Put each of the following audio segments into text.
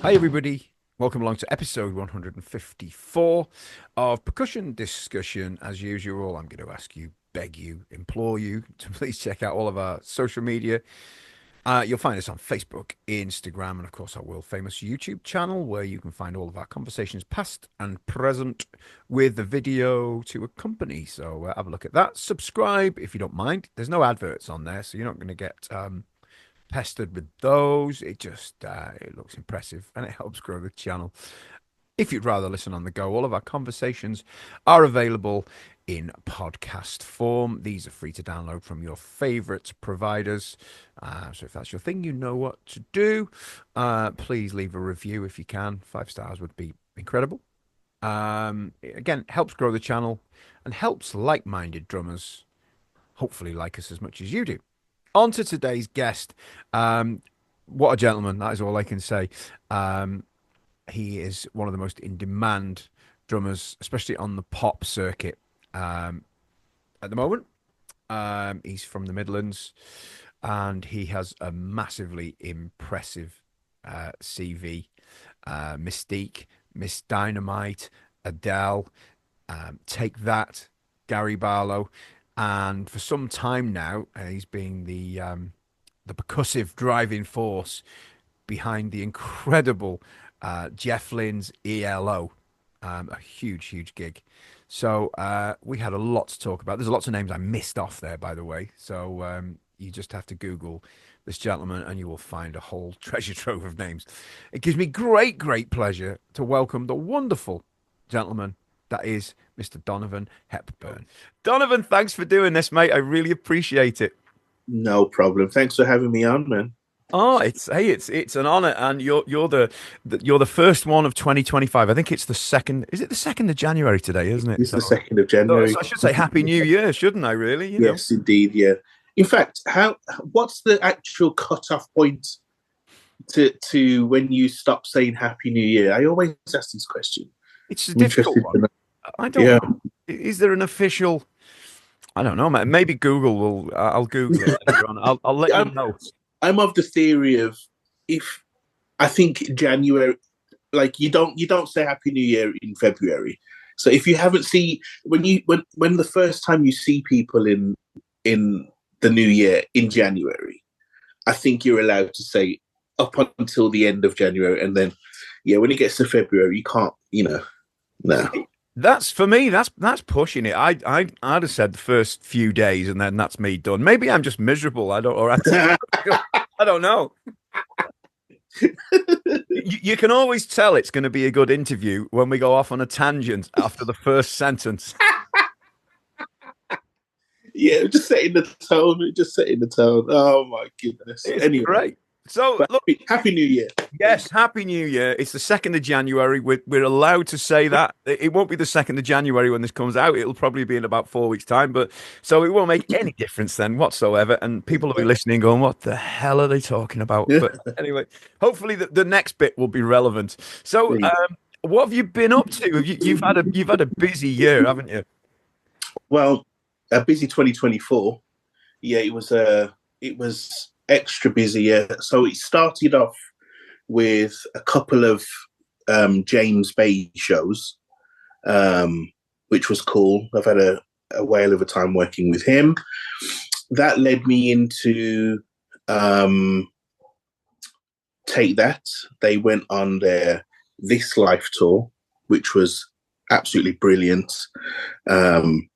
Hi, everybody. Welcome along to episode 154 of Percussion Discussion. As usual, I'm going to ask you, beg you, implore you to please check out all of our social media. You'll find us on Facebook, Instagram, and of course, our world famous YouTube channel where you can find all of our conversations, past and present, with the video to accompany. So have a look at that. Subscribe if you don't mind. There's no adverts on there, so you're not going to get pestered with those. It just it looks impressive and it helps grow the channel. If you'd rather listen on the go, all of our conversations are available in podcast form. These are free to download from your favorite providers. So if that's your thing, you know what to do. Please leave a review if you can. 5 stars would be incredible. Again, helps grow the channel and helps like-minded drummers hopefully like us as much as you do. On to today's guest. What a gentleman, that is all I can say. He is one of the most in-demand drummers, especially on the pop circuit at the moment. He's from the Midlands, and he has a massively impressive CV. Mis-Teeq, Miss Dynamite, Adele, Take That, Gary Barlow. And for some time now, he's been the percussive driving force behind the incredible Jeff Lynne's ELO, a huge, huge gig. So we had a lot to talk about. There's lots of names I missed off there, by the way. So you just have to Google this gentleman and you will find a whole treasure trove of names. It gives me great, great pleasure to welcome the wonderful gentleman that is Mr. Donavan Hepburn. Donovan, thanks for doing this, mate. I really appreciate it. No problem. Thanks for having me on, man. Oh, it's an honor, and you're the first one of 2025. I think it's the second. Is it the 2nd of January today? Isn't it? It's So, the 2nd of so, January. so I should say Happy New Year, shouldn't I? Really? Yes, indeed. Yeah. In fact, what's the actual cutoff point to when you stop saying Happy New Year? I always ask this question. It's a I'm difficult interested one. to know. I don't Yeah. know. Is there an official? I don't know. Maybe Google will. I'll Google it later on. I'll let you I'm, know. I'm of the theory of, if I think January, like you don't say Happy New Year in February. So if you haven't seen, when the first time you see people in the new year in January, I think you're allowed to say up until the end of January, and then yeah, when it gets to February, you can't, no. That's for me. That's pushing it. I'd have said the first few days, and then that's me done. Maybe I'm just miserable. I don't, or I don't know. You can always tell it's going to be a good interview when we go off on a tangent after the first sentence. Yeah, just setting the tone. Just setting the tone. Oh my goodness. It's Anyway, great. So but look, happy New Year. yes, Happy New Year. It's the 2nd of January. We're allowed to say that. It won't be the 2nd of January when this comes out. It'll probably be in about 4 weeks' time. But so it won't make any difference then whatsoever. And people will be listening, going, "What the hell are they talking about?" But anyway, hopefully the next bit will be relevant. So, what have you been up to? You've had a busy year, haven't you? Well, a busy 2024. Yeah, it was extra busy. Yeah, so it started off with a couple of James Bay shows, which was cool. I've had a whale of a time working with him. That led me into Take That. They went on their This Life tour, which was absolutely brilliant. And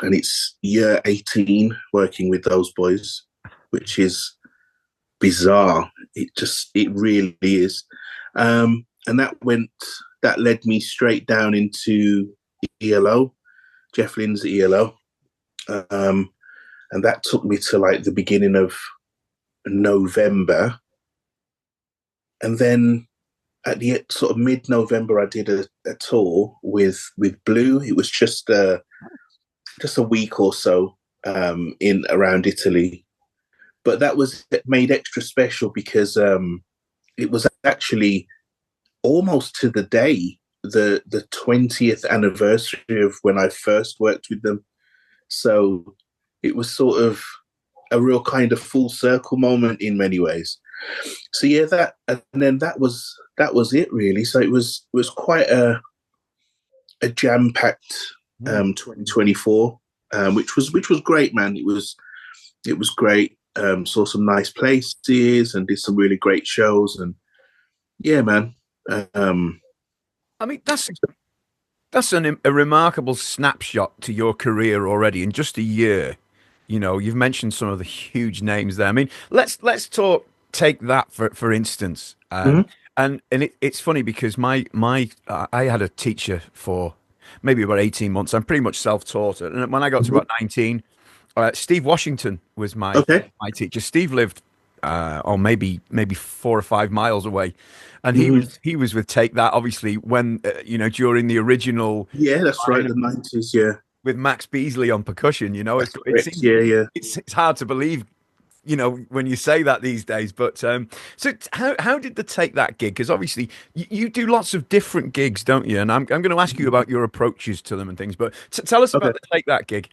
it's year 18 working with those boys, which is bizarre. It really is. And that led me straight down into ELO, Jeff Lynne's ELO. And that took me to like the beginning of November. And then at the sort of mid-November, I did a tour with Blue. It was just a week or so in around Italy. But that was made extra special because it was actually almost to the day, the 20th anniversary of when I first worked with them. So it was sort of a real kind of full circle moment in many ways. So yeah, that and then that was it really. So it was quite a jam packed Mm. 2024, which was great, man. It was great. Saw some nice places and did some really great shows, and yeah, man. Um, I mean, that's a remarkable snapshot to your career already in just a year. You know, you've mentioned some of the huge names there. I mean, let's talk. Take that for instance. mhm, It's funny because I had a teacher for maybe about 18 months. I'm pretty much self-taught, and when I got to mhm. about 19, Steve Washington was Okay. my teacher. Steve lived, or maybe 4 or 5 miles away, and Mhm. he was with Take That obviously when during the original Yeah, that's right. lineup The 90s. Yeah, with Max Beasley on percussion. You know, that's it correct. seems Yeah, yeah. it's hard to believe. You know, when you say that these days, but so how did they take that gig? Because obviously you do lots of different gigs, don't you? And I'm going to ask you Mhm. about your approaches to them and things. But tell us Okay. about the Take That gig.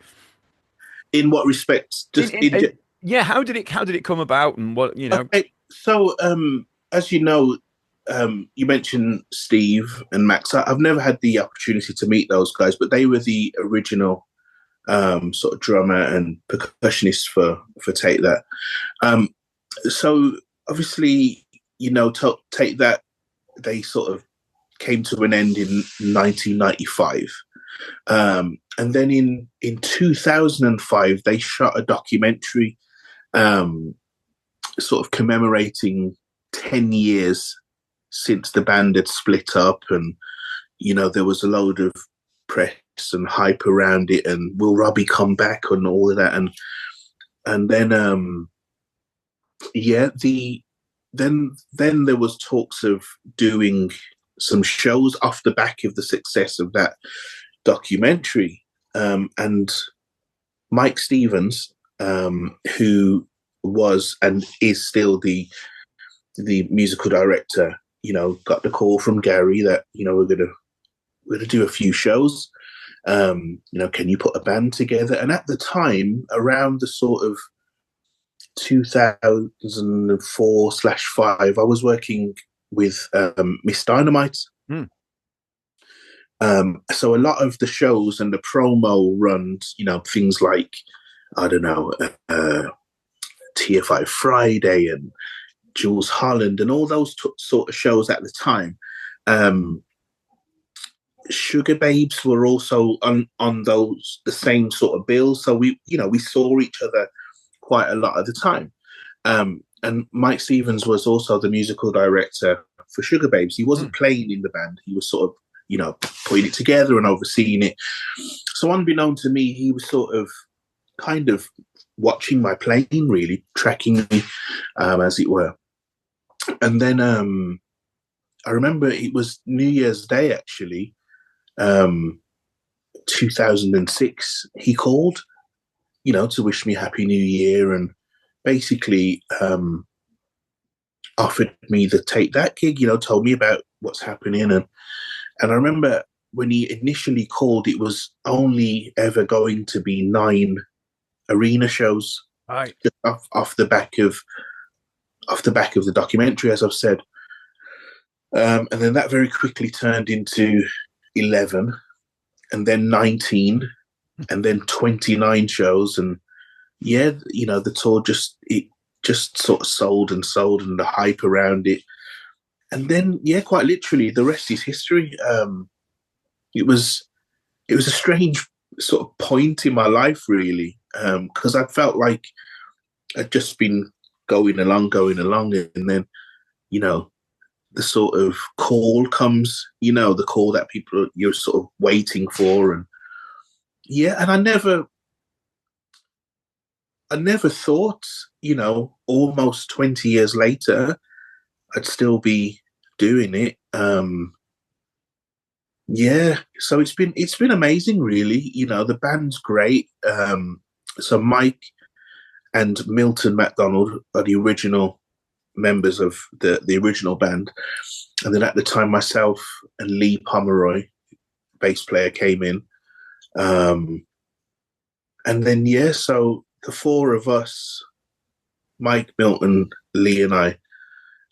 In what respects? In, Just in, in. in yeah, how did it come about and what you know? Okay. So, as you know, you mentioned Steve and Max. I've never had the opportunity to meet those guys, but they were the original sort of drummer and percussionist for Take That. Um, so obviously, Take That, they sort of came to an end in 1995. And then in 2005, they shot a documentary um, sort of commemorating 10 years since the band had split up. And, there was a load of press and hype around it and will Robbie come back and all of that. And then, yeah, then there was talks of doing some shows off the back of the success of that documentary. And Mike Stevens, who was and is still the musical director, got the call from Gary that we're gonna do a few shows. Can you put a band together? And at the time, around the sort of 2004/5, I was working with Miss Dynamite. Hmm. So a lot of the shows and the promo runs, things like, I don't know, TFI Friday and Jules Holland and all those sort of shows at the time. Um, Sugar Babes were also on those the same sort of bills, so we saw each other quite a lot of the time. And Mike Stevens was also the musical director for Sugar Babes. He Hmm. wasn't playing in the band; he was sort of putting it together and overseeing it. So unbeknown to me, he was sort of kind of watching my playing, really tracking me, as it were. And then I remember it was New Year's Day actually, um, 2006. He called, to wish me Happy New Year and basically offered me the Take That gig. Told me about what's happening, and I remember when he initially called, it was only ever going to be 9 arena shows Right. off the back of the documentary, as I've said. And then that very quickly turned into 11, and then 19, and then 29 shows. And yeah, the tour just sort of sold and sold, and the hype around it. And then, yeah, quite literally, the rest is history. It was a strange sort of point in my life, really, because I felt like I'd just been going along, and then, you know, the sort of call comes, the call that you're sort of waiting for. And yeah, and I never thought, almost 20 years later, I'd still be doing it. Yeah, so it's been amazing, really. The band's great. So Mike and Milton MacDonald are the original members of the original band, and then at the time, myself and Lee Pomeroy, bass player, came in. Um, and then yeah, so the four of us, Mike, Milton, Lee, and I.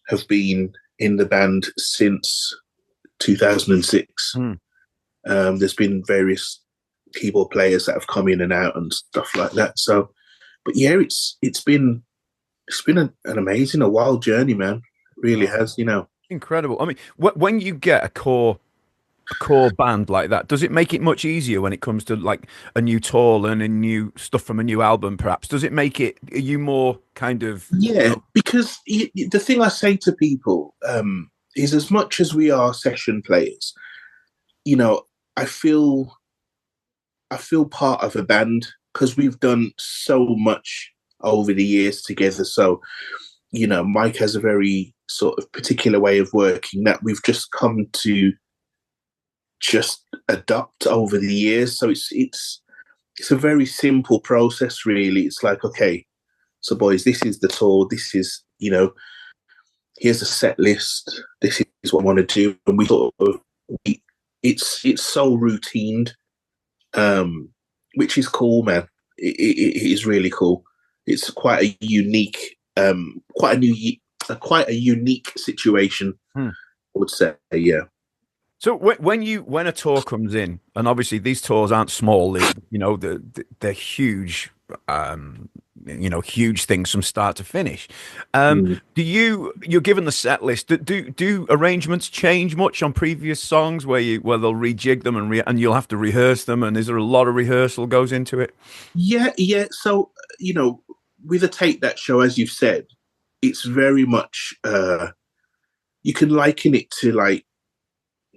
have been in the band since 2006. There's been various keyboard players that have come in and out and stuff like that. So, but yeah, it's been an amazing, a wild journey, man. It really has, you know. Incredible. I mean, when you get a core band like that, does it make it much easier when it comes to like a new tour, learning new stuff from a new album? Perhaps does it make it? Are you more kind of Yeah, because the thing I say to people is, as much as we are session players, you know, I feel part of a band because we've done so much over the years together. So, you know, Mike has a very sort of particular way of working that we've just come to just adopt over the years. So it's a very simple process, really. It's like, okay, so boys, this is the tour. This is, you know, here's a set list. This is what I want to do, and we sort of it's so routined, which is cool, man. It is really cool. It's quite a unique, quite a unique situation. I would say, yeah. So when a tour comes in, and obviously these tours aren't small, you know, they're huge, you know, huge things from start to finish. You're given the set list? Do arrangements change much on previous songs where they'll rejig them and you'll have to rehearse them? And is there a lot of rehearsal goes into it? Yeah. So, you know, with a Take That show, as you've said, it's very much you can liken it to like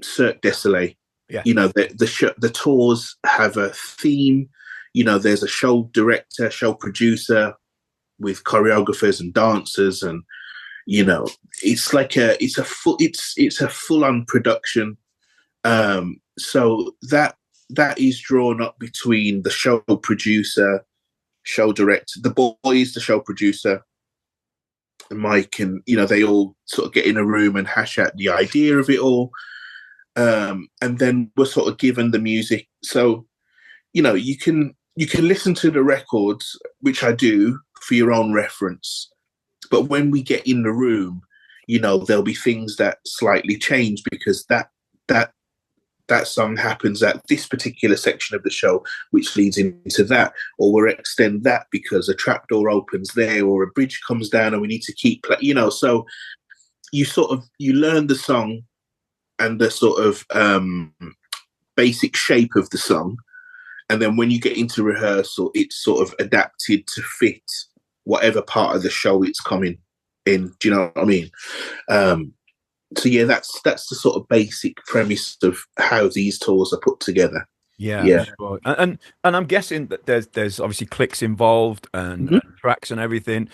Cirque du Soleil. Yeah. You know, the tours have a theme. You know, there's a show director, show producer with choreographers and dancers, and you know, it's like it's a full on production. So that is drawn up between the show producer, show director, the boys, the show producer, and Mike, and you know, they all sort of get in a room and hash out the idea of it all. And then we're sort of given the music. So, you know, you can listen to the records, which I do for your own reference. But when we get in the room, you know, there'll be things that slightly change because that song happens at this particular section of the show, which leads into that, or we'll extend that because a trapdoor opens there, or a bridge comes down, and we need to keep, you know. So you learn the song and the sort of basic shape of the song. And then when you get into rehearsal, it's sort of adapted to fit whatever part of the show it's coming in. Do you know what I mean? So yeah, that's the sort of basic premise of how these tours are put together. Yeah. Sure. And I'm guessing that there's obviously clicks involved and tracks and everything.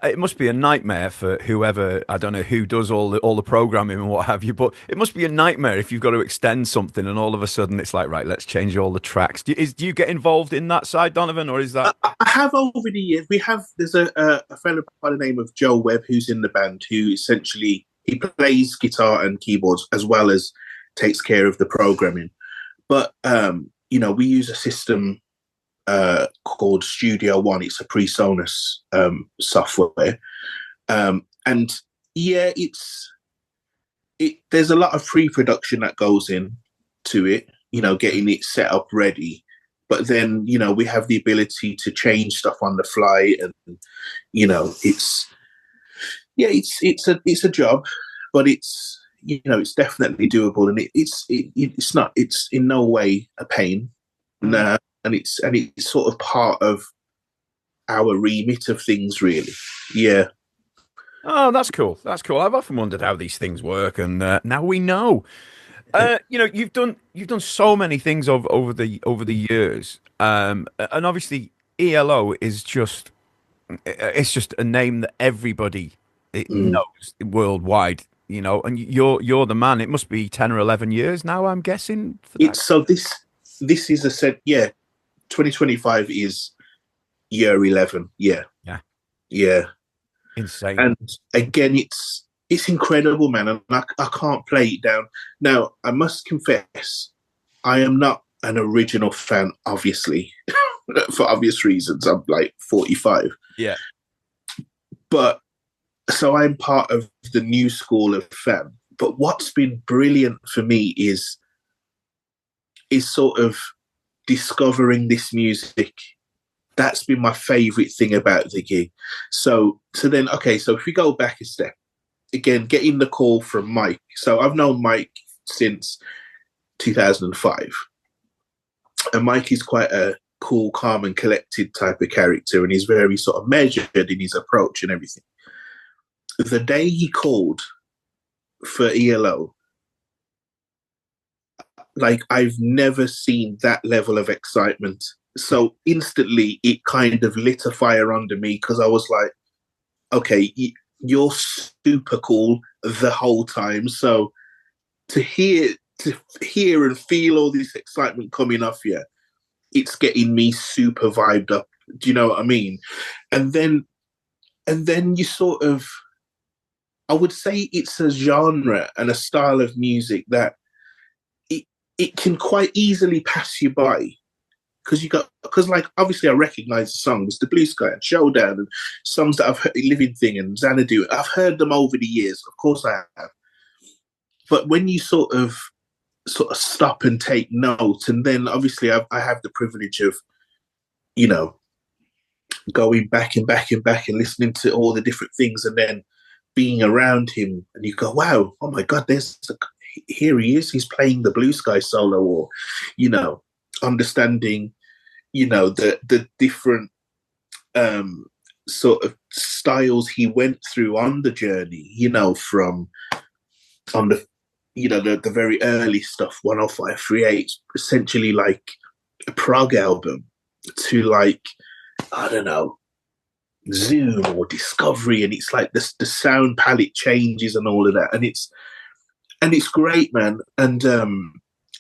It must be a nightmare for whoever, I don't know who does all the programming and what have you, but it must be a nightmare if you've got to extend something and all of a sudden it's like, right, let's change all the tracks. Do you get involved in that side, Donovan, or is that? I have over the years. There's a fellow by the name of Joe Webb who's in the band, who essentially he plays guitar and keyboards as well as takes care of the programming. But, you know, we use a system called Studio One. It's a PreSonus software. And yeah, there's a lot of pre-production that goes in to it, you know, getting it set up ready. But then, you know, we have the ability to change stuff on the fly. And, you know, it's a job, but it's, you know, it's definitely doable, and it's in no way a pain. Nah, and it's sort of part of our remit of things, really. Yeah. Oh, that's cool. That's cool. I've often wondered how these things work, and now we know. You know, you've done so many things over the years, and obviously ELO is just it's just a name that everybody knows worldwide. You know, and you're the man. It must be 10 or 11 years now, I'm guessing. For that. It's so this is a set. Yeah, 2025 is year 11. Yeah, yeah. Insane. And again, it's incredible, man, and I can't play it down. Now, I must confess, I am not an original fan, obviously, for obvious reasons. I'm like 45. Yeah. But So I'm part of the new school of fam. But what's been brilliant for me is sort of discovering this music. That's been my favorite thing about the gig. So then, okay, so if we go back a step, again, getting the call from Mike. So I've known Mike since 2005. And Mike is quite a cool, calm, and collected type of character, and he's very sort of measured in his approach and everything. The day he called for ELO, like I've never seen that level of excitement. So instantly it kind of lit a fire under me because I was like, okay, you're super cool the whole time. So to hear and feel all this excitement coming off you, it's getting me super vibed up. Do you know what I mean? And then you sort of, I would say it's a genre and a style of music that it can quite easily pass you by because like obviously I recognize the songs, the Blue Sky and Showdown and songs that I've heard, Living Thing and Xanadu. I've heard them over the years, of course I have. But when you sort of stop and take note, and then obviously I have the privilege of, you know, going back and back and back and listening to all the different things, and then being around him, and you go, wow, oh my God, here he is, he's playing the Blue Sky solo, or, you know, understanding, you know, the different sort of styles he went through on the journey, you know, from on the, you know, the very early stuff, 10538, essentially like a prog album, to like, I don't know, Zoom or Discovery, and it's like the sound palette changes and all of that, and it's great, man. And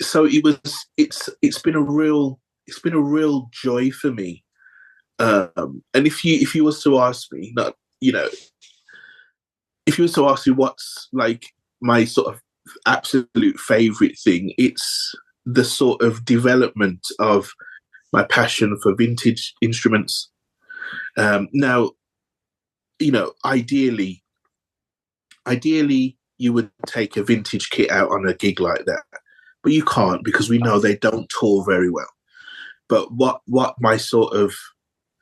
so it's been a real joy for me. And if you was to ask me, not, you know, if you was to ask me what's like my sort of absolute favorite thing, it's the sort of development of my passion for vintage instruments. Now, you know, ideally, you would take a vintage kit out on a gig like that, but you can't because we know they don't tour very well. But what my sort of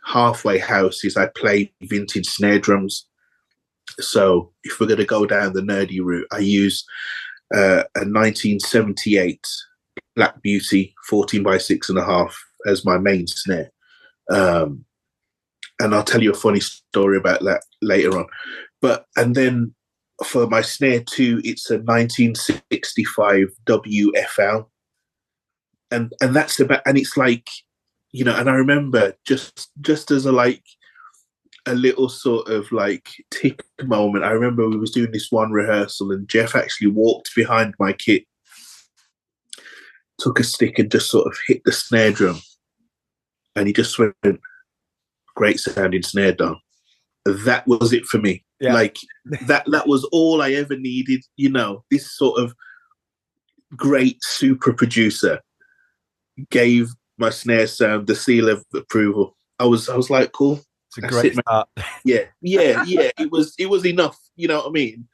halfway house is, I play vintage snare drums. So if we're going to go down the nerdy route, I use a 1978 Black Beauty 14 by 6.5 as my main snare. And I'll tell you a funny story about that later on. And then for my snare too, it's a 1965 WFL. And that's about, and it's like, you know, and I remember just as a little sort of like tick moment, I remember we was doing this one rehearsal and Jeff actually walked behind my kit, took a stick and just sort of hit the snare drum. And he just went, great sounding snare, Don. That was it for me. Yeah. Like that was all I ever needed. You know, this sort of great super producer gave my snare sound the seal of approval. I was like, cool. It's a great start. Yeah. It was enough. You know what I mean?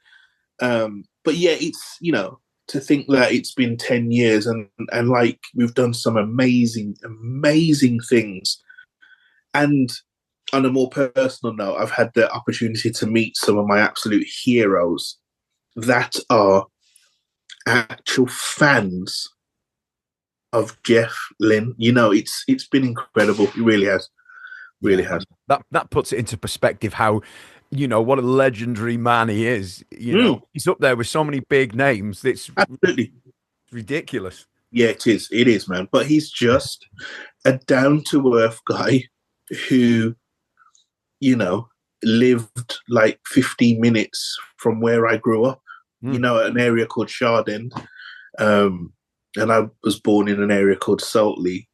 But yeah, it's, you know, to think that it's been 10 years and like we've done some amazing things. And on a more personal note, I've had the opportunity to meet some of my absolute heroes that are actual fans of Jeff, Lynne. You know, it's been incredible. It really has. Really has. That puts it into perspective how, you know, what a legendary man he is. You know, he's up there with so many big names. It's absolutely ridiculous. Yeah, it is, man. But he's just a down-to-earth guy who, you know, lived like 15 minutes from where I grew up, you know, at an area called Shardend. And I was born in an area called Saltley.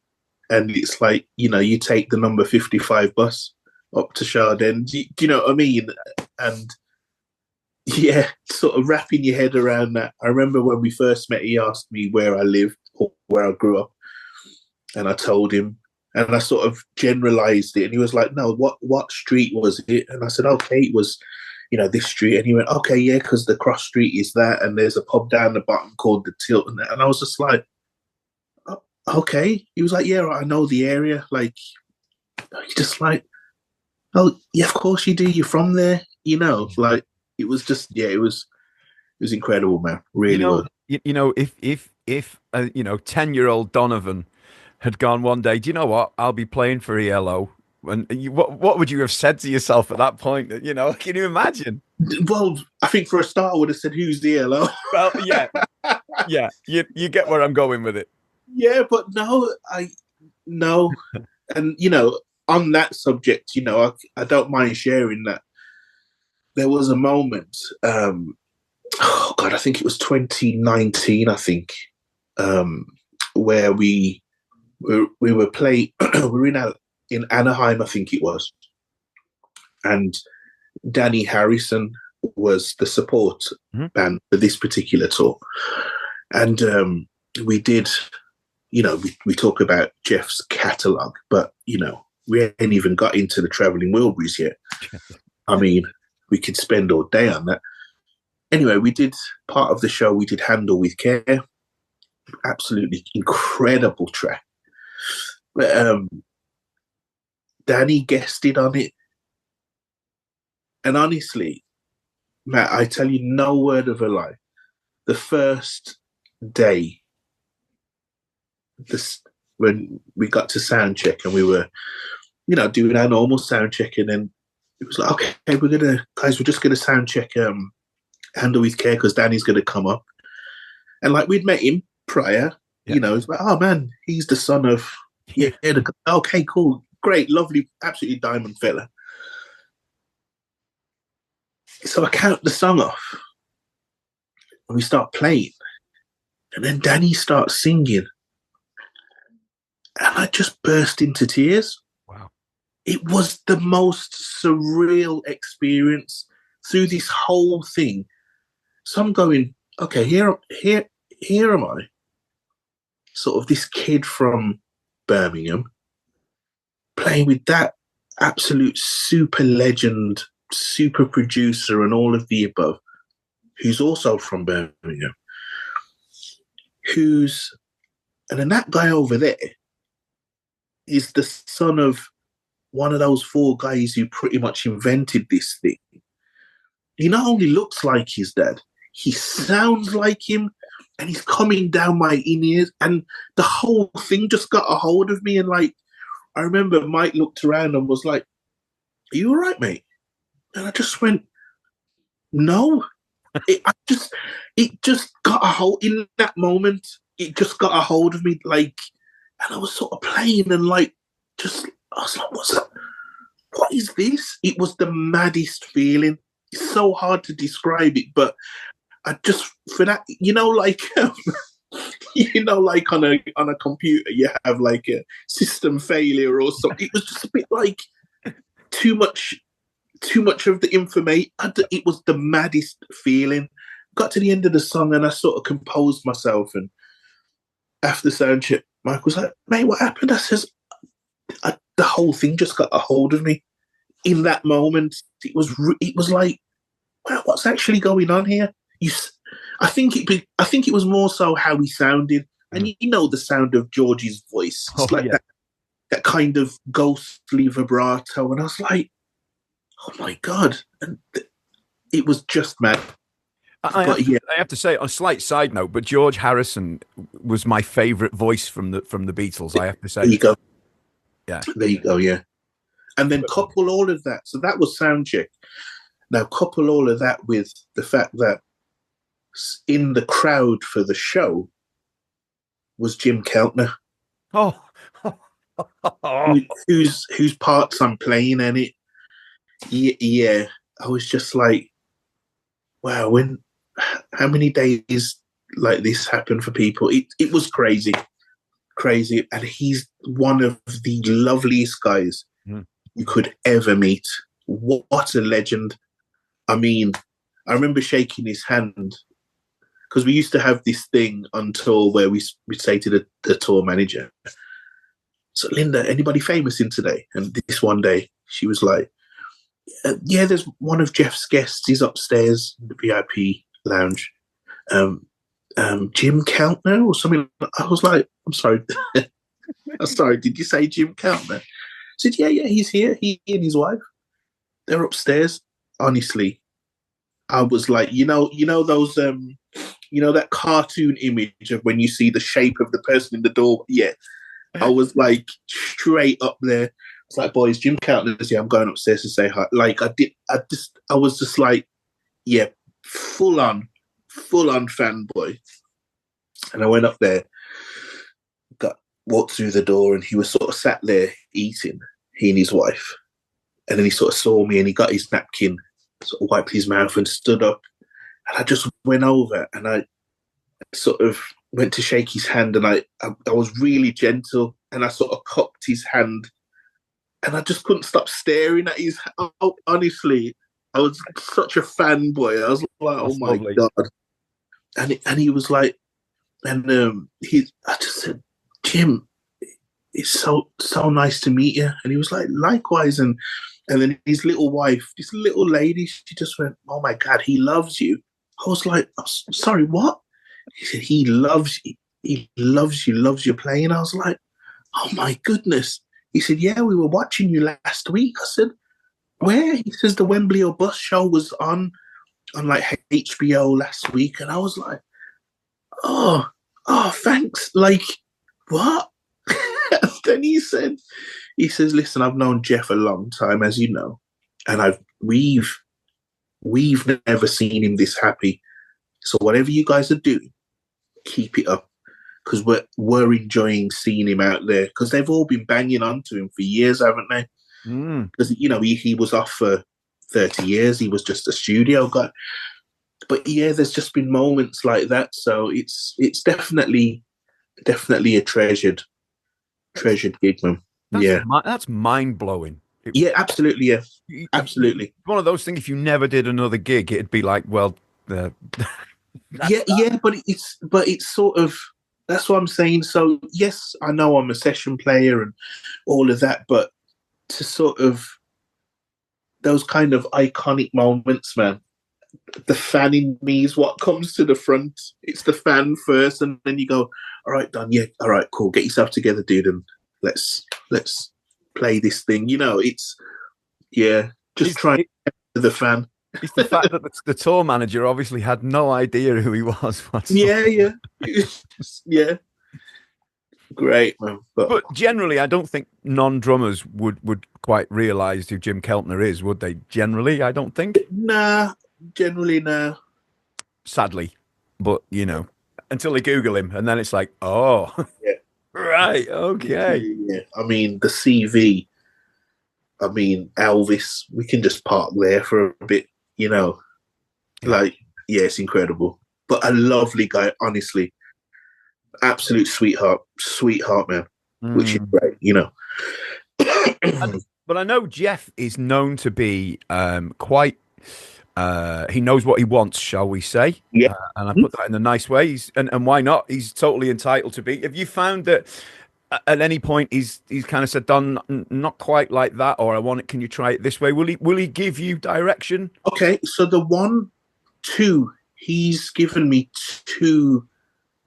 And it's like, you know, you take the number 55 bus up to Shardend. Do you know what I mean? And yeah, sort of wrapping your head around that. I remember when we first met, he asked me where I lived or where I grew up. And I told him, and I sort of generalized it. And he was like, no, what street was it? And I said, okay, it was this street. And he went, okay, yeah, because the cross street is that, and there's a pub down the bottom called the Tilt. And I was just like, oh, okay. He was like, yeah, I know the area. Like, he's just like, oh, yeah, of course you do. You're from there, Like, it was just, yeah, it was incredible, man. Really was. If 10-year-old Donovan had gone one day, do you know what? I'll be playing for ELO. And what would you have said to yourself at that point? Can you imagine? Well, I think for a start, I would have said, "Who's the ELO?" Well, yeah, yeah. You get where I'm going with it. Yeah, but no, and on that subject, I don't mind sharing that. There was a moment. Oh God, I think it was 2019. I think where we were playing. We were in Anaheim, I think it was, and Danny Harrison was the support band for this particular tour, and we did. We talk about Jeff's catalogue, but we ain't even got into the Traveling Wilburys yet. I mean, we could spend all day on that. Anyway, we did part of the show. We did Handle with Care, absolutely incredible track. But Danny guested on it, and honestly, Matt, I tell you, no word of a lie. The first day, when we got to sound check and we were, doing our normal sound check, and then it was like, okay, we're just gonna sound check Handle with Care because Danny's gonna come up, and like we'd met him prior, it's like, oh man, he's the son of okay, cool, great, lovely, absolutely diamond fella. So I count the song off, and we start playing, and then Danny starts singing. And I just burst into tears. Wow. It was the most surreal experience through this whole thing. So I'm going, okay, here am I, sort of this kid from Birmingham, playing with that absolute super legend, super producer, and all of the above, who's also from Birmingham, and then that guy over there is the son of one of those four guys who pretty much invented this thing. He not only looks like his dad, he sounds like him, and he's coming down my in-ears, and the whole thing just got a hold of me. And like, I remember Mike looked around and was like, "Are you all right, mate?" And I just went, "No." It just got a hold in that moment. It just got a hold of me, like. And I was sort of playing and I was like, what's that? What is this? It was the maddest feeling. It's so hard to describe it, but I just, for that, like on a computer, you have like a system failure or something. It was just a bit like too much of the information. It was the maddest feeling. Got to the end of the song and I sort of composed myself, and after sound check, Mike was like, "Mate, what happened?" I says, "The whole thing just got a hold of me in that moment." It was like, wow, what's actually going on here? I think it was more so how he sounded, and the sound of George's voice. It's that kind of ghostly vibrato, and I was like, "Oh my God!" And it was just mad. I have to say, on a slight side note, but George Harrison was my favourite voice from the Beatles. I have to say. There you go. Yeah. There you go. Yeah. And then couple all of that. So that was sound check. Now couple all of that with the fact that in the crowd for the show was Jim Keltner. Oh. whose parts I'm playing in it. Yeah. I was just like, wow, how many days like this happen for people? It was crazy. And he's one of the loveliest guys you could ever meet. What a legend. I mean, I remember shaking his hand because we used to have this thing on tour where we say to the tour manager, "So Linda, anybody famous in today?" And this one day she was like, Yeah, there's one of Jeff's guests. He's upstairs in the VIP lounge. Um, Jim Keltner or something. I was like, I'm sorry. I'm sorry. Did you say Jim Keltner? I said, yeah, he's here. He and his wife. They're upstairs. Honestly, I was like, those, that cartoon image of when you see the shape of the person in the door. Yeah, I was like straight up there. It's like, boys, Jim Keltner's here. I'm going upstairs to say hi. Like I was just like, yeah, full on fanboy. And I went up there, walked through the door, and he was sort of sat there eating, he and his wife. And then he sort of saw me and he got his napkin, sort of wiped his mouth and stood up. And I just went over and I sort of went to shake his hand, and I was really gentle, and I sort of cocked his hand, and I just couldn't stop staring at his. Oh, honestly, I was such a fanboy. I was like, That's oh my lovely. God. And he was like, I just said, Jim, it's so nice to meet you. And he was like, likewise. And then his little wife, this little lady, she just went, oh my God, he loves you. I was like, oh, sorry, what? He said, he loves you. He loves you, loves your playing. I was like, oh my goodness. He said, yeah, we were watching you last week. I said, where? He says, the Wembley or Bus show was on like HBO last week. And I was like, oh, thanks. Like, what? Then he says, listen, I've known Jeff a long time, as you know, and we've never seen him this happy. So whatever you guys are doing, keep it up, because we're enjoying seeing him out there, because they've all been banging onto him for years, haven't they? Because he was off for 30 years. He was just a studio guy. But yeah, there's just been moments like that. So it's definitely a treasured gig, man. That's mind blowing. Yeah, absolutely. Yeah, absolutely. One of those things. If you never did another gig, it'd be like, well, yeah. But it's sort of, that's what I'm saying. So yes, I know I'm a session player and all of that, but to sort of those kind of iconic moments, man. The fan in me is what comes to the front. It's the fan first, and then you go, all right, Don, yeah, all right, cool. Get yourself together, dude, and let's play this thing. Just try to get to the fan. It's the fact that the tour manager obviously had no idea who he was. Yeah. Yeah. Great, man. But generally, I don't think non-drummers would quite realise who Jim Keltner is, would they? Generally, I don't think. Nah, generally, nah. Sadly, but until they Google him, and then it's like, oh, yeah. Right, okay. Yeah. I mean, the CV. I mean, Elvis. We can just park there for a bit, Like, yeah, it's incredible. But a lovely guy, honestly. Absolute sweetheart, man. Which is great, But I know Jeff is known to be quite. He knows what he wants, shall we say? Yeah, and I put that in a nice way. And why not? He's totally entitled to be. Have you found that at any point he's kind of said, "Don, not quite like that," or "I want it. Can you try it this way?" Will he give you direction? Okay, so he's given me 2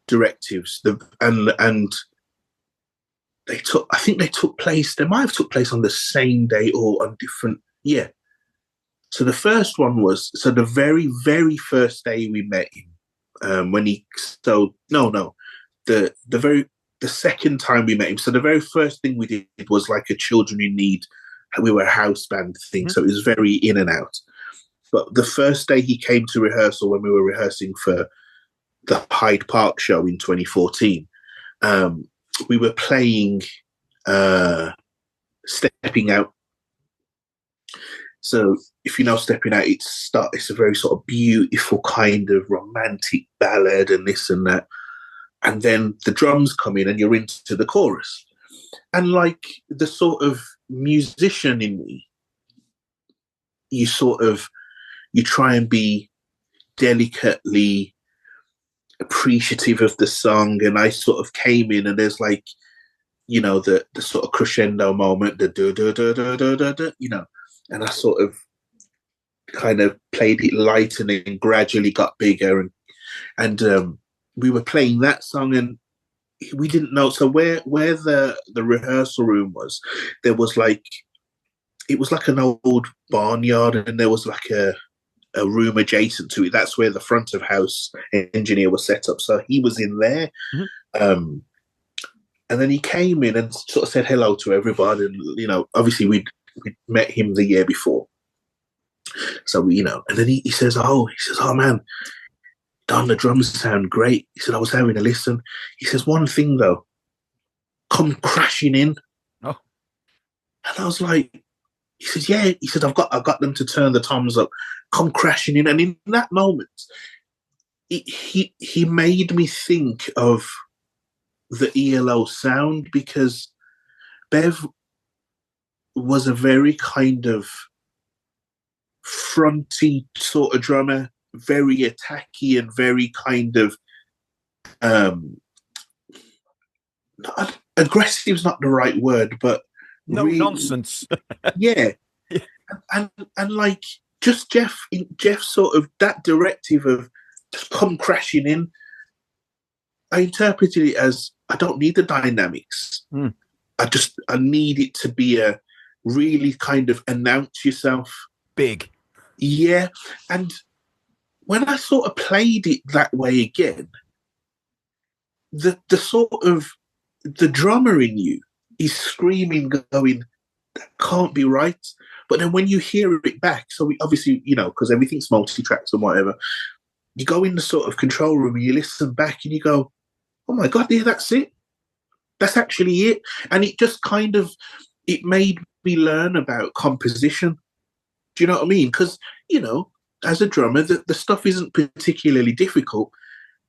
directives. And I think they took place. They might have took place on the same day or on different. Yeah. So the first one was, the very, very first day we met him, the second time we met him. So the very first thing we did was like a Children in Need. We were a house band thing, so it was very in and out. But the first day he came to rehearsal, when we were rehearsing for the Hyde Park show in 2014, we were playing Stepping Out. So if you know Stepping Out, it's a very sort of beautiful kind of romantic ballad and this and that. And then the drums come in and you're into the chorus. And like the sort of musician in me, you try and be delicately appreciative of the song. And I sort of came in and there's like, the sort of crescendo moment, the and I sort of kind of played it light and then gradually got bigger, and we were playing that song, and we didn't know. So where the rehearsal room was, there was like, it was like an old barnyard, and there was like a room adjacent to it. That's where the front of house engineer was set up. So he was in there. Um, and then he came in and sort of said hello to everybody. And, obviously we'd met him the year before. So, and then he says, oh man, Don, the drums sound great. He said, I was having a listen. He says, one thing though, come crashing in. Oh. And I was like, he says, yeah. He said, I've got them to turn the toms up, come crashing in. And in that moment, he made me think of the ELO sound, because Bev was a very kind of fronty sort of drummer, very attacky and very kind of aggressive is not the right word, but no really, nonsense. yeah. And like just Jeff sort of that directive of just come crashing in, I interpreted it as, I don't need the dynamics. I need it to be a really kind of announce yourself. Big. Yeah. And when I sort of played it that way again, the sort of the drummer in you is screaming, going, that can't be right. But then when you hear it back, so we obviously, because everything's multi-tracks and whatever, you go in the sort of control room and you listen back and you go, oh my God, yeah, that's it. That's actually it. And it just kind of, it made me learn about composition. Do you know what I mean? Because, as a drummer, the stuff isn't particularly difficult,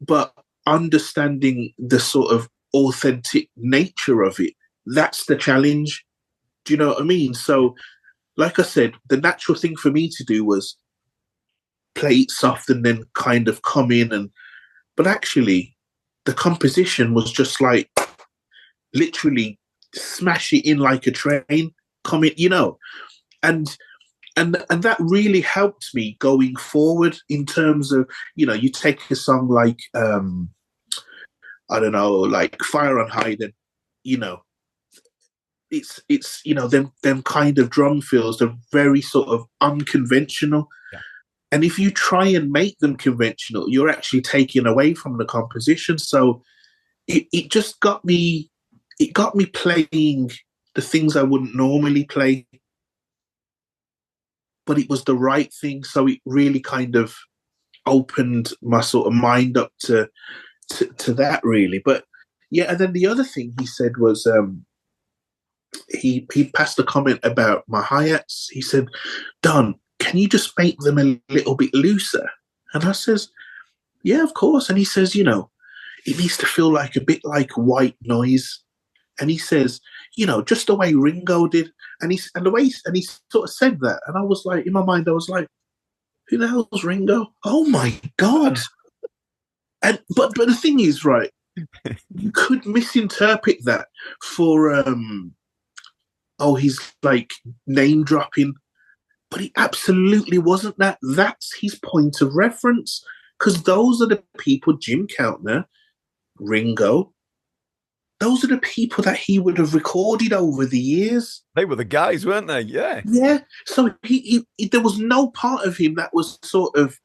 but understanding the sort of authentic nature of it, that's the challenge. Do you know what I mean? So, like I said, the natural thing for me to do was play it soft and then kind of come in, but actually the composition was just like literally smash it in like a train, come in, and that really helped me going forward in terms of, you take a song like I don't know, like Fire on High, then it's them kind of drum fills are very sort of unconventional. Yeah. And if you try and make them conventional, you're actually taking away from the composition. So it just got me playing the things I wouldn't normally play, but it was the right thing. So it really kind of opened my sort of mind up to that, really. But yeah, and then the other thing he said was he passed a comment about my hi-hats. He said, Don, can you just make them a little bit looser? And I says, yeah, of course. And he says, it needs to feel like a bit like white noise. And he says, just the way Ringo did. And he sort of said that. And I was like, in my mind, I was like, who the hell's Ringo? Oh my God. And but the thing is, right, you could misinterpret that for he's like name dropping, but he absolutely wasn't that. That's his point of reference, because those are the people, Jim Keltner, Ringo, those are the people that he would have recorded over the years. They were the guys, weren't they? Yeah. Yeah. So he there was no part of him that was sort of,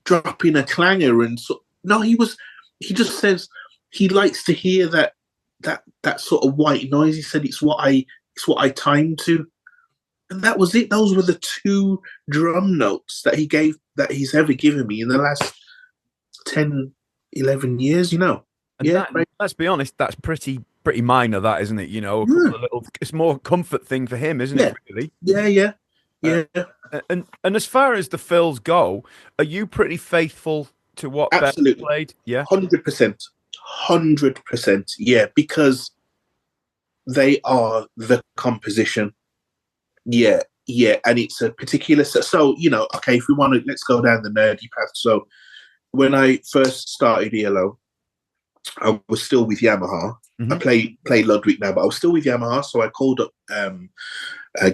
dropping a clanger and no, he just says he likes to hear that sort of white noise. He said it's what I timed to. And that was it. Those were the two drum notes that he's ever given me in the last 10, 11 years, And yeah, let's be honest, that's pretty minor, that, isn't it? A couple of little, it's more a comfort thing for him, isn't it, really? Yeah. And as far as the fills go, are you pretty faithful to what Absolutely Bev played? Yeah. 100%. 100%. Yeah, because they are the composition. Yeah. And it's a particular so, okay, if we want to, let's go down the nerdy path. So when I first started ELO, I was still with Yamaha. I Hmm. play Ludwig now, but I was still with Yamaha. So I called up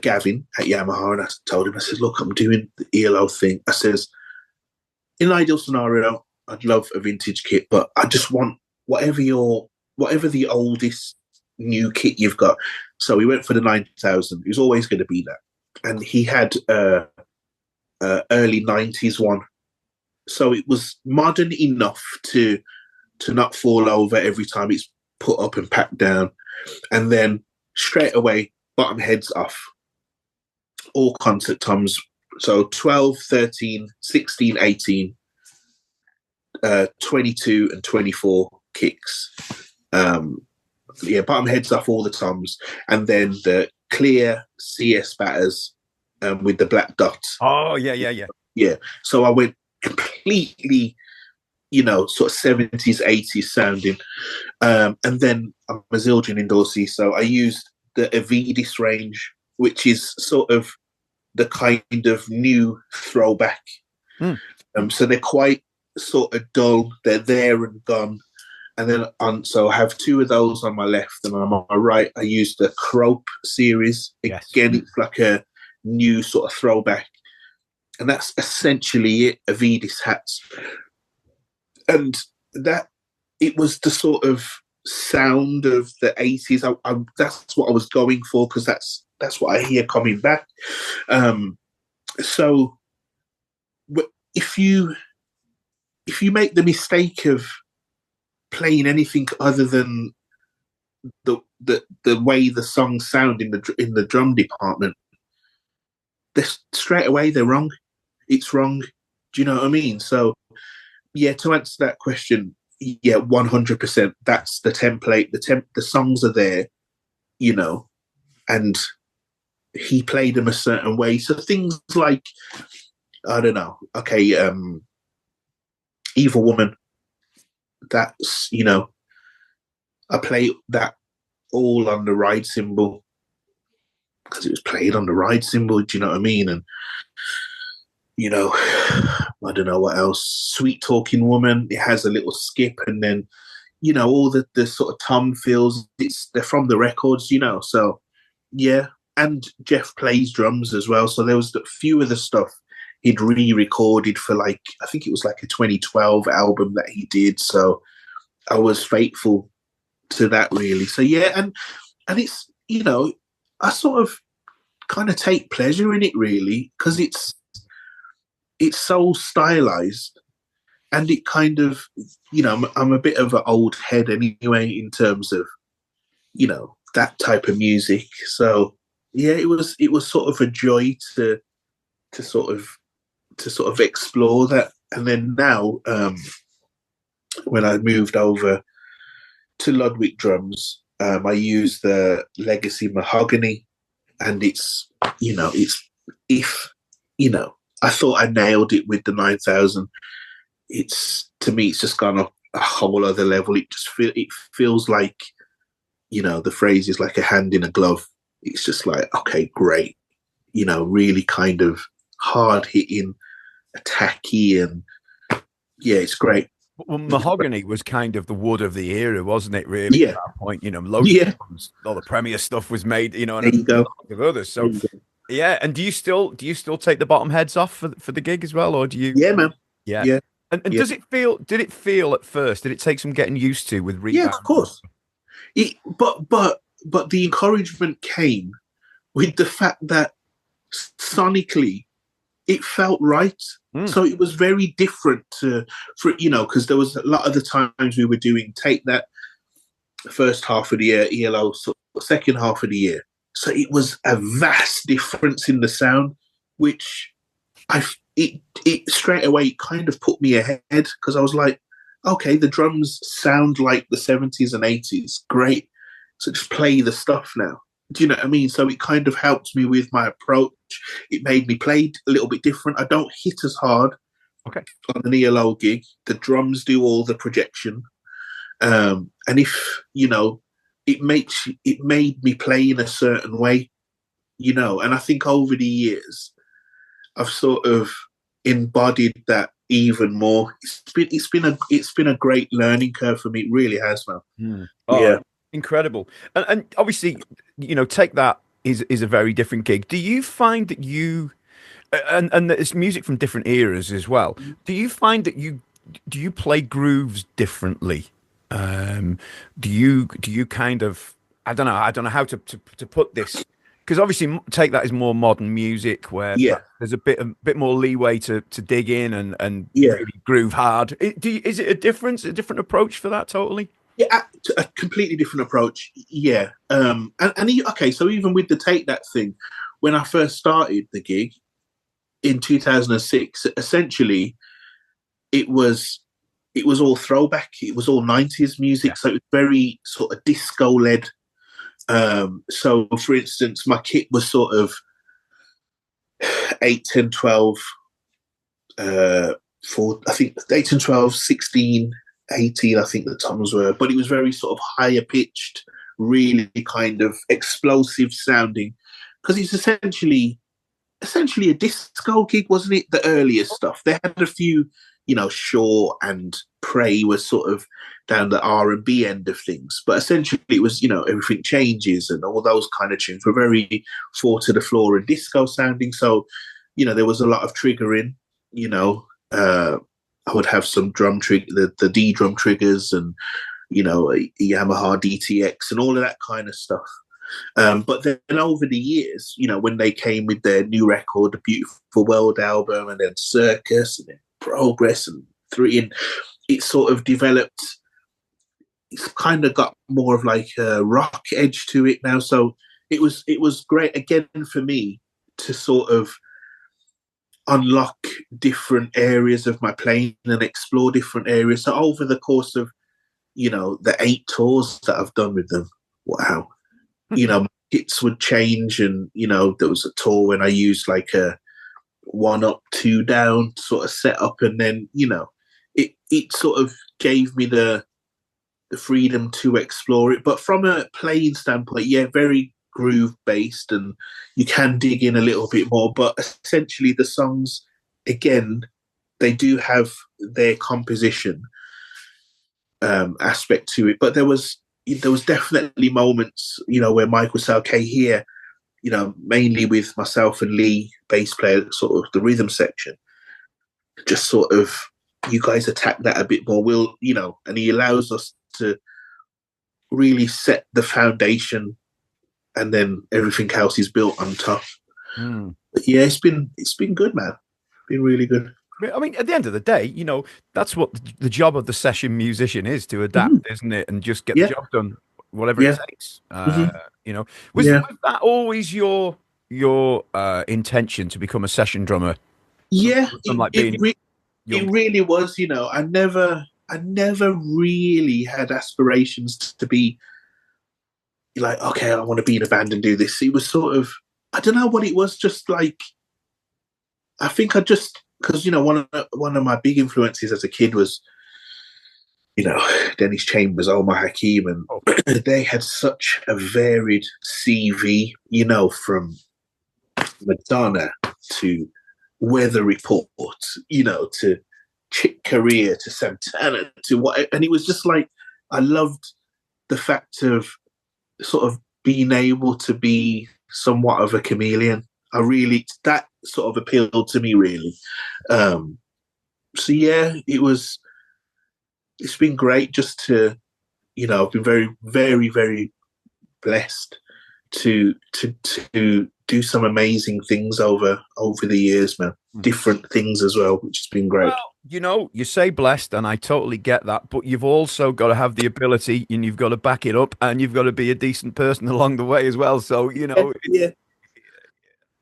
Gavin at Yamaha and I told him, I said, look, I'm doing the ELO thing. I says, in an ideal scenario, I'd love a vintage kit, but I just want whatever the oldest new kit you've got. So we went for the 9000. It was always going to be that. And he had early 90s one. So it was modern enough to not fall over every time it's put up and packed down. And then straight away, bottom heads off. All concert toms. So 12, 13, 16, 18, 22 and 24 kicks. Bottom heads off all the toms. And then the clear CS batters with the black dots. Oh, yeah. Yeah. So I went completely, sort of 70s, 80s sounding. And then I'm a Zildjian in Dorsey, so I used the Avidis range, which is sort of the kind of new throwback. So they're quite sort of dull. They're there and gone. And then so I have two of those on my left, and on my right, I use the Crope series. Yes. Again, it's like a new sort of throwback. And that's essentially it, Avidis hats. And that, it was the sort of sound of the 80s. That's what I was going for, because that's what I hear coming back. So if you make the mistake of playing anything other than the way the songs sound in the drum department, straight away they're wrong. It's wrong. Do you know what I mean? So yeah, to answer that question, yeah, 100%. That's the template. The songs are there, and he played them a certain way. So things like, I don't know, okay, Evil Woman, that's, I play that all on the ride cymbal because it was played on the ride cymbal, do you know what I mean? And, I don't know what else. Sweet Talking Woman, it has a little skip, and then, all the sort of tom fills, they're from the records, so yeah. And Jeff plays drums as well, so there was a few of the stuff he'd re-recorded for, like, I think it was like a 2012 album that he did, so I was faithful to that, really. So yeah, and it's, I sort of kind of take pleasure in it, really, because it's so stylized, and it kind of, I'm a bit of an old head anyway in terms of, that type of music. So yeah, it was sort of a joy to sort of explore that. And then now, when I moved over to Ludwig drums, I use the Legacy Mahogany, and it's I thought I nailed it with the 9000. To me, it's just gone up a whole other level. It feels like, the phrase is like a hand in a glove. It's just like, okay, great. Really kind of hard hitting, attacky, and yeah, it's great. Well, mahogany was kind of the wood of the era, wasn't it? Really, at Yeah, that point, loads yeah. of all the Premier stuff was made, and There you a go. lot of others. So, yeah. And do you still take the bottom heads off for the gig as well, or do you? Yeah, man. Yeah. Yeah, And yeah, did it feel at first? Did it take some getting used to with yeah. Of rebound? course. But the encouragement came with the fact that sonically it felt right. So it was very different because there was a lot of the times we were doing take that first half of the year, ELO second half of the year. So it was a vast difference in the sound, which it straight away kind of put me ahead, because I was like, okay, the drums sound like the 70s and 80s. Great. So just play the stuff now. Do you know what I mean? So it kind of helped me with my approach. It made me play a little bit different. I don't hit as hard on an ELO gig. The drums do all the projection. And if, it made me play in a certain way, and I think over the years, I've sort of embodied that even more. It's been a great learning curve for me. It really has, man. Oh, Yeah, incredible. And obviously, Take That is a very different gig. Do you find that and it's music from different eras as well. Do you find that do you play grooves differently? Do you kind of I don't know how to put this, because obviously Take That is more modern music where yeah, there's a bit more leeway to dig in and yeah, really groove hard. Is it a different approach for that totally? yeah. A completely different approach. Yeah. Okay. So even with the Take That thing, when I first started the gig in 2006, essentially it was it was all throwback. It was all 90s Yeah. music. So it was very sort of disco led. So for instance, my kit was sort of 8, 10, 12, I think 8 and 12, 16, 18, I think the toms were, but it was very sort of higher pitched, really kind of explosive sounding, because it's essentially a disco gig, wasn't it? The earlier stuff. They had a few, Shaw and Prey was sort of down the R&B end of things, but essentially it was, Everything Changes and all those kind of tunes were very four to the floor and disco sounding. So, there was a lot of triggering, you know, I would have some the D drum triggers and, a Yamaha DTX and all of that kind of stuff. But then over the years, when they came with their new record, the Beautiful World album, and then Circus, and then Progress, and Three, and it sort of developed. It's kind of got more of like a rock edge to it now. So it was great again for me to sort of unlock different areas of my playing and explore different areas. So over the course of the 8 tours that I've done with them, wow. My hits would change, and there was a tour when I used like a 1 up 2 down sort of setup, and then it sort of gave me the freedom to explore it. But from a playing standpoint, yeah, very groove based, and you can dig in a little bit more, but essentially the songs, again, they do have their composition aspect to it. But there was definitely moments, where Mike would say, okay, here, mainly with myself and Lee, bass player, sort of the rhythm section, just sort of, you guys attack that a bit more. And he allows us to really set the foundation, and then everything else is built on top. But yeah, it's been good, man. Been really good. I mean, at the end of the day, that's what the job of the session musician is, to adapt, isn't it? And just get the Yeah, job done, whatever it yeah, takes. hmm Was yeah, that always your intention to become a session drummer yeah. from like It being re- it young? really was. I never really had aspirations to be like, okay, I want to be in a band and do this. It was sort of, I don't know what it was. Just like, I think I just, because one of my big influences as a kid was, Dennis Chambers, Omar Hakim, Oh, and they had such a varied CV, from Madonna to Weather Report, to Chick Corea to Santana to what, and it was just like, I loved the fact of sort of being able to be somewhat of a chameleon. That sort of appealed to me really. So yeah, it's been great just to, I've been very, very, very blessed to do some amazing things over the years, man. Different things as well, which has been great. well, you say blessed, and I totally get that, but you've also got to have the ability, and you've got to back it up, and you've got to be a decent person along the way as well. So, Yeah, yeah,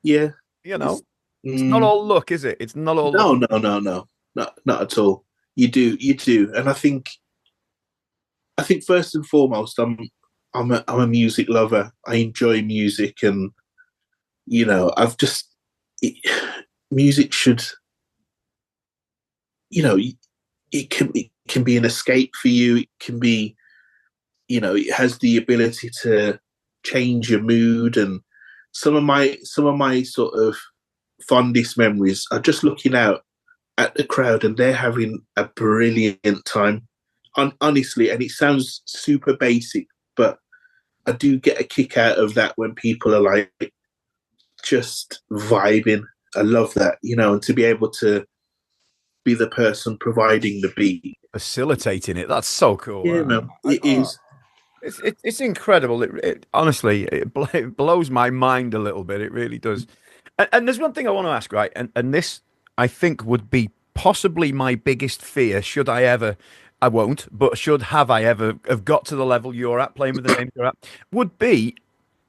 yeah. you It's, know, it's not all luck, is it? It's not all luck. no, no, no, no, not at all. You do, and I think first and foremost, I'm a music lover. I enjoy music, and I've just it, music should, you know, it can be an escape for you. It can be, it has the ability to change your mood, and some of my sort of fondest memories are just looking out at the crowd and they're having a brilliant time. Honestly, and it sounds super basic, but I do get a kick out of that when people are like just vibing. I love that, and to be able to be the person providing the beat. Facilitating it. That's so cool. Yeah, man, it Oh, is. it's incredible. It honestly it blows my mind a little bit. It really does. And there's one thing I want to ask, right? And this I think would be possibly my biggest fear. Should I ever? I won't, but should have I ever have got to the level you're at, playing with the names you're at, would be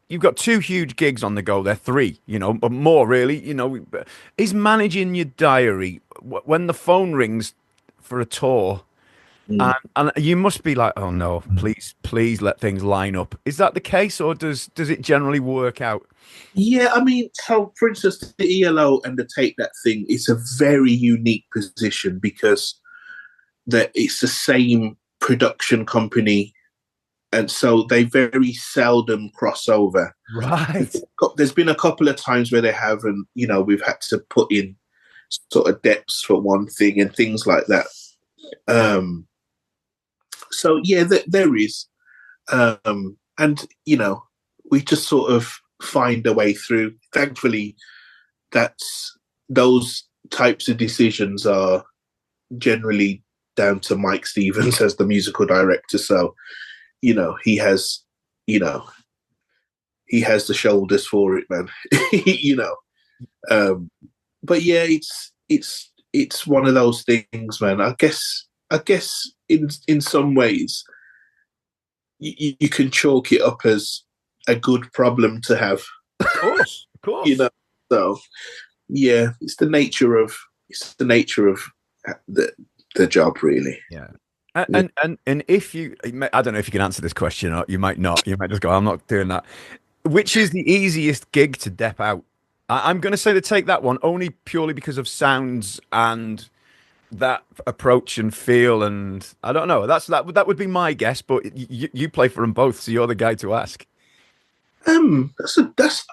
you've got two huge gigs on the go. They're three, but more really. Is managing your diary when the phone rings for a tour? Mm. And you must be like, oh no, please let things line up. Is that the case, or does it generally work out? Yeah, I mean, so for instance, the ELO and the Take That thing, it's a very unique position because that it's the same production company, and so they very seldom cross over. Right. There's been a couple of times where they have, and we've had to put in sort of depths for one thing and things like that. So yeah, there is, and we just sort of find a way through. Thankfully, those types of decisions are generally down to Mike Stevens as the musical director. So he has he has the shoulders for it, man. you know. But yeah, it's one of those things, man. I guess in some ways you can chalk it up as a good problem to have. Of course, of course. So yeah, it's the nature of the job, really. Yeah. And if you, I don't know if you can answer this question, or you might not. You might just go, I'm not doing that. Which is the easiest gig to dep out? I'm going to say to take that one only purely because of sounds and that approach and feel, and I don't know. That would be my guess, but you play for them both, so you're the guy to ask. That's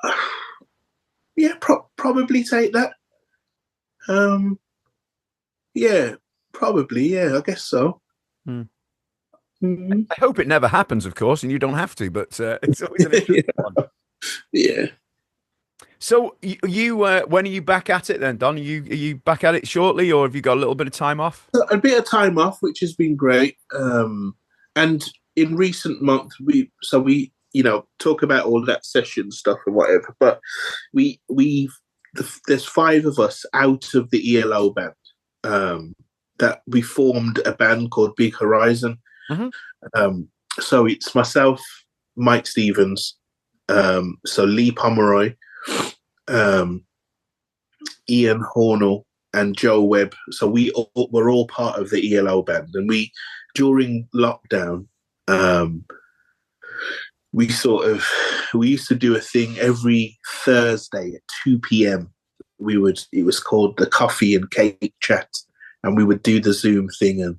yeah, probably take that. Yeah, probably. Yeah, I guess so. Hmm. Mm-hmm. I hope it never happens, of course, and you don't have to. But it's always an interesting yeah. one. Yeah. So when are you back at it then, Don? Are you back at it shortly, or have you got a little bit of time off? A bit of time off, which has been great. And in recent months, we talk about all that session stuff and whatever. But there's five of us out of the ELO band that we formed a band called Big Horizon. Mm-hmm. So it's myself, Mike Stevens, so Lee Pomeroy, Ian Hornell, and Joe Webb. So we're all part of the ELO band, and during lockdown, we used to do a thing every Thursday at 2 p.m. It was called the Coffee and Cake Chat, and we would do the Zoom thing and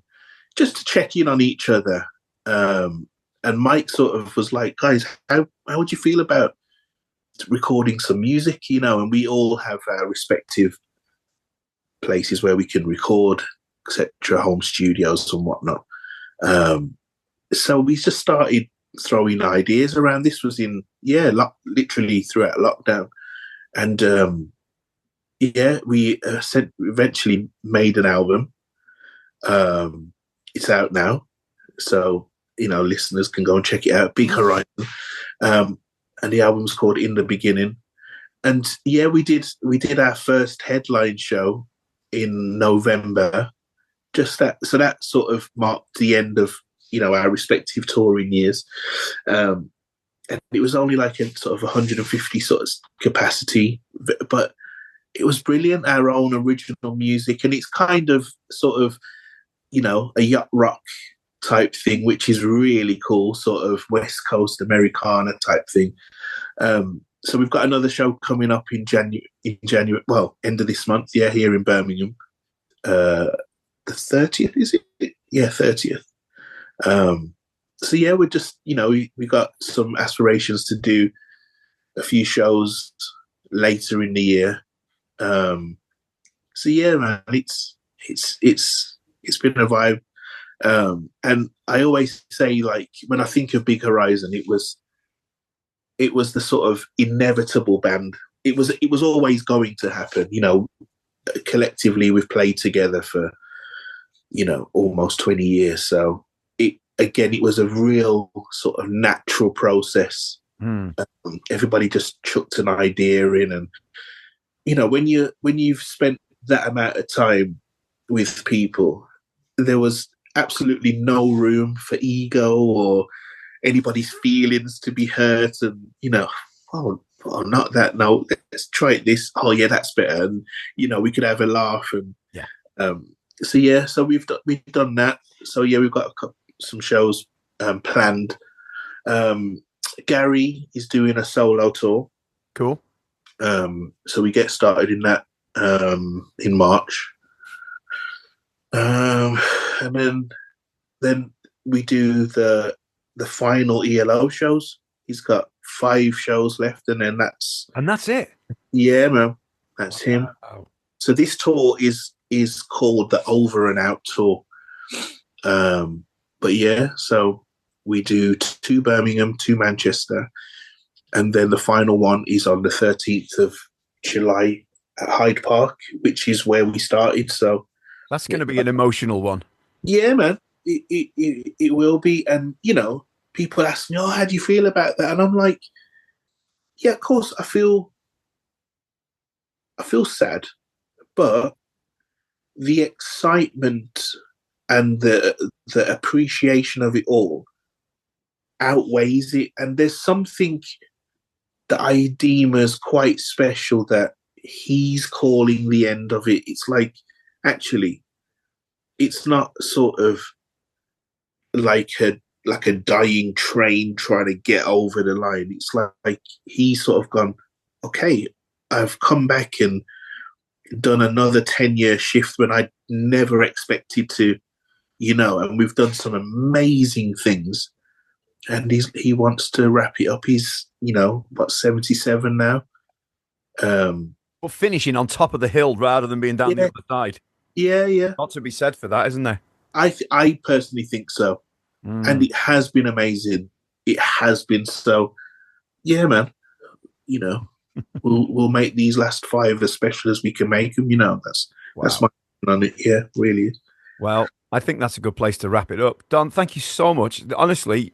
just to check in on each other. And Mike sort of was like, guys, how would you feel about recording some music, and we all have our respective places where we can record, etc., home studios and whatnot. So we just started throwing ideas around. This was literally throughout lockdown. And we eventually made an album. It's out now. So, listeners can go and check it out. Big Horizon. And the album's called In the Beginning. And yeah, we did our first headline show in November. So that sort of marked the end of our respective touring years. And it was only like a sort of 150 sort of capacity, but it was brilliant. Our own original music, and it's kind of sort of a yacht rock type thing, which is really cool, sort of West Coast Americana type thing. So we've got another show coming up in January, well, end of this month, here in Birmingham. The 30th, is it? Yeah, 30th. So yeah, we're just, we got some aspirations to do a few shows later in the year. So yeah, man, it's been a vibe. And I always say, like, when I think of Big Horizon, it was the sort of inevitable band. It was always going to happen. Collectively we've played together for almost 20 years. So it was a real sort of natural process. Mm. Everybody just chucked an idea in, and when you've spent that amount of time with people, there was absolutely no room for ego or anybody's feelings to be hurt. And not that. No, let's try it. This. Oh yeah, that's better. And we could have a laugh. And yeah. So we've done that. So yeah, we've got some shows planned. Gary is doing a solo tour. Cool. So we get started in that in March. And then we do the final ELO shows. He's got 5 shows left, and then that's it. Yeah, man, that's him. So this tour is called the Over and Out tour. But yeah, so we do 2 Birmingham, 2 Manchester, and then the final one is on the 13th of July at Hyde Park, which is where we started. So that's going to be an emotional one. Yeah, man, it will be. And people ask me, "Oh, how do you feel about that?" And I'm like, "Yeah, of course, I feel sad, but the excitement and the appreciation of it all outweighs it. And there's something that I deem as quite special that he's calling the end of it. It's like, actually, it's not sort of like a dying train trying to get over the line. It's like he's sort of gone, okay, I've come back and done another 10-year shift when I never expected to, and we've done some amazing things. And he wants to wrap it up. He's, 77 now. But finishing on top of the hill rather than being down the other side. Yeah. Not to be said for that, isn't there? I personally think so. And it has been amazing. It has been. So, yeah, man, we'll make these last 5 as special as we can make them. That's my on it. Yeah, really. Well, I think that's a good place to wrap it up. Don, thank you so much. Honestly,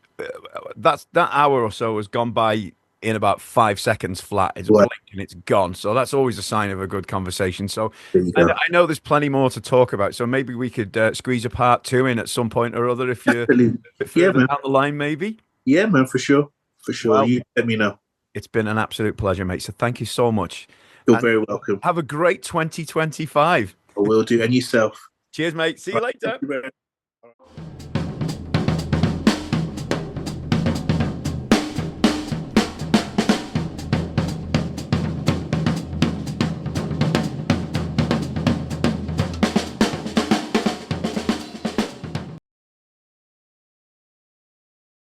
that hour or so has gone by in about 5 seconds flat. It's a blink and it's gone. So that's always a sign of a good conversation. So I know there's plenty more to talk about. So maybe we could squeeze a part 2 in at some point or other if you're further down the line, maybe. Yeah, man, for sure. For sure. Well, you let me know. It's been an absolute pleasure, mate. So thank you so much. You're very welcome. Have a great 2025. I will do. And yourself. Cheers, mate. See you later.